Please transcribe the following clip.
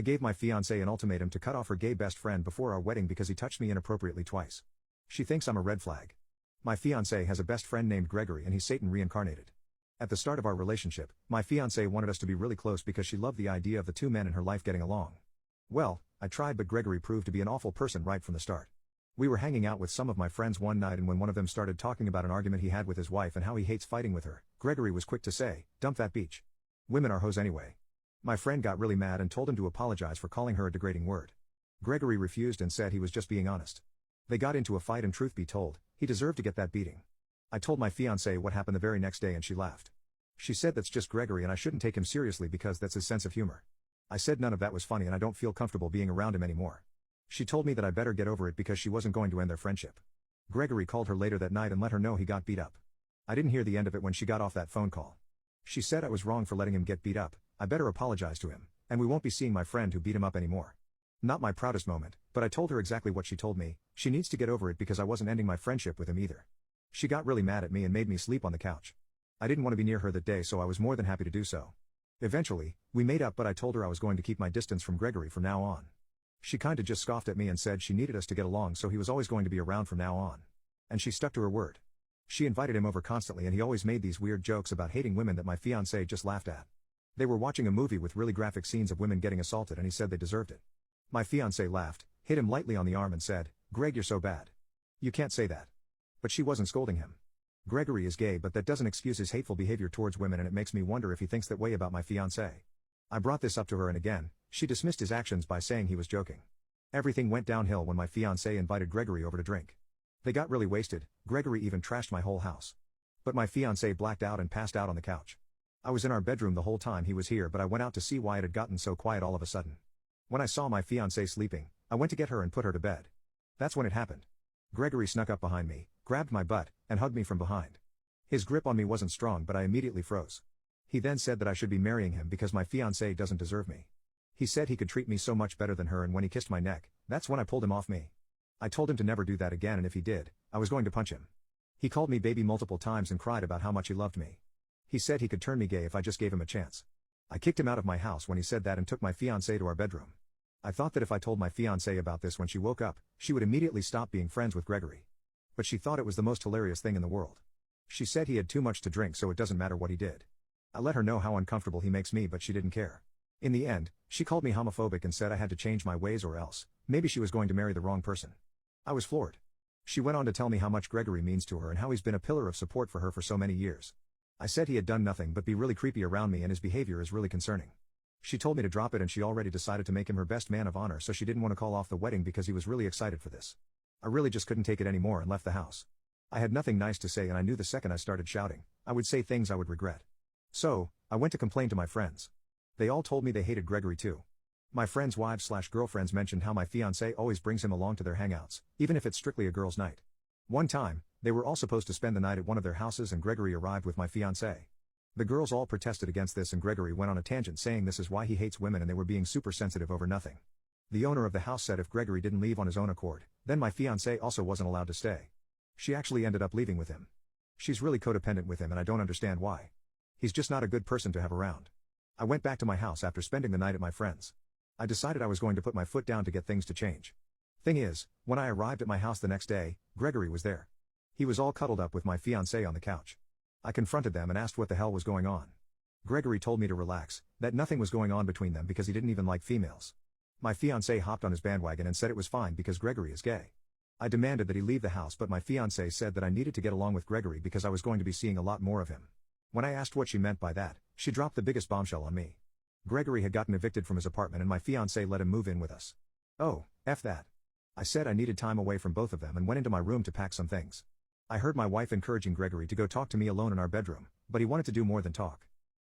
I gave my fiancée an ultimatum to cut off her gay best friend before our wedding because he touched me inappropriately twice. She thinks I'm a red flag. My fiancé has a best friend named Gregory and he's Satan reincarnated. At the start of our relationship, my fiancé wanted us to be really close because she loved the idea of the two men in her life getting along. Well, I tried, but Gregory proved to be an awful person right from the start. We were hanging out with some of my friends one night, and when one of them started talking about an argument he had with his wife and how he hates fighting with her, Gregory was quick to say, "Dump that bitch. Women are hoes anyway." My friend got really mad and told him to apologize for calling her a degrading word. Gregory refused and said he was just being honest. They got into a fight, and truth be told, he deserved to get that beating. I told my fiancée what happened the very next day and she laughed. She said that's just Gregory and I shouldn't take him seriously because that's his sense of humor. I said none of that was funny and I don't feel comfortable being around him anymore. She told me that I better get over it because she wasn't going to end their friendship. Gregory called her later that night and let her know he got beat up. I didn't hear the end of it when she got off that phone call. She said I was wrong for letting him get beat up, I better apologize to him, and we won't be seeing my friend who beat him up anymore. Not my proudest moment, but I told her exactly what she told me. She needs to get over it because I wasn't ending my friendship with him either. She got really mad at me and made me sleep on the couch. I didn't want to be near her that day, so I was more than happy to do so. Eventually, we made up, but I told her I was going to keep my distance from Gregory from now on. She kinda just scoffed at me and said she needed us to get along, so he was always going to be around from now on. And she stuck to her word. She invited him over constantly and he always made these weird jokes about hating women that my fiancé just laughed at. They were watching a movie with really graphic scenes of women getting assaulted and he said they deserved it. My fiancé laughed, hit him lightly on the arm and said, "Greg, you're so bad. You can't say that." But she wasn't scolding him. Gregory is gay, but that doesn't excuse his hateful behavior towards women, and it makes me wonder if he thinks that way about my fiancé. I brought this up to her and again, she dismissed his actions by saying he was joking. Everything went downhill when my fiancé invited Gregory over to drink. They got really wasted. Gregory even trashed my whole house. But my fiancé blacked out and passed out on the couch. I was in our bedroom the whole time he was here, but I went out to see why it had gotten so quiet all of a sudden. When I saw my fiancé sleeping, I went to get her and put her to bed. That's when it happened. Gregory snuck up behind me, grabbed my butt, and hugged me from behind. His grip on me wasn't strong, but I immediately froze. He then said that I should be marrying him because my fiancé doesn't deserve me. He said he could treat me so much better than her, and when he kissed my neck, that's when I pulled him off me. I told him to never do that again, and if he did, I was going to punch him. He called me baby multiple times and cried about how much he loved me. He said he could turn me gay if I just gave him a chance. I kicked him out of my house when he said that and took my fiancé to our bedroom. I thought that if I told my fiancé about this when she woke up, she would immediately stop being friends with Gregory. But she thought it was the most hilarious thing in the world. She said he had too much to drink, so it doesn't matter what he did. I let her know how uncomfortable he makes me, but she didn't care. In the end, she called me homophobic and said I had to change my ways or else, maybe she was going to marry the wrong person. I was floored. She went on to tell me how much Gregory means to her and how he's been a pillar of support for her for so many years. I said he had done nothing but be really creepy around me and his behavior is really concerning. She told me to drop it and she already decided to make him her best man of honor, so she didn't want to call off the wedding because he was really excited for this. I really just couldn't take it anymore and left the house. I had nothing nice to say and I knew the second I started shouting, I would say things I would regret. So, I went to complain to my friends. They all told me they hated Gregory too. My friends' wives/girlfriends mentioned how my fiancé always brings him along to their hangouts, even if it's strictly a girls' night. One time, they were all supposed to spend the night at one of their houses and Gregory arrived with my fiancé. The girls all protested against this and Gregory went on a tangent saying this is why he hates women and they were being super sensitive over nothing. The owner of the house said if Gregory didn't leave on his own accord, then my fiancé also wasn't allowed to stay. She actually ended up leaving with him. She's really codependent with him and I don't understand why. He's just not a good person to have around. I went back to my house after spending the night at my friend's. I decided I was going to put my foot down to get things to change. Thing is, when I arrived at my house the next day, Gregory was there. He was all cuddled up with my fiancé on the couch. I confronted them and asked what the hell was going on. Gregory told me to relax, that nothing was going on between them because he didn't even like females. My fiancé hopped on his bandwagon and said it was fine because Gregory is gay. I demanded that he leave the house, but my fiancé said that I needed to get along with Gregory because I was going to be seeing a lot more of him. When I asked what she meant by that, she dropped the biggest bombshell on me. Gregory had gotten evicted from his apartment and my fiancé let him move in with us. Oh, F that. I said I needed time away from both of them and went into my room to pack some things. I heard my wife encouraging Gregory to go talk to me alone in our bedroom, but he wanted to do more than talk.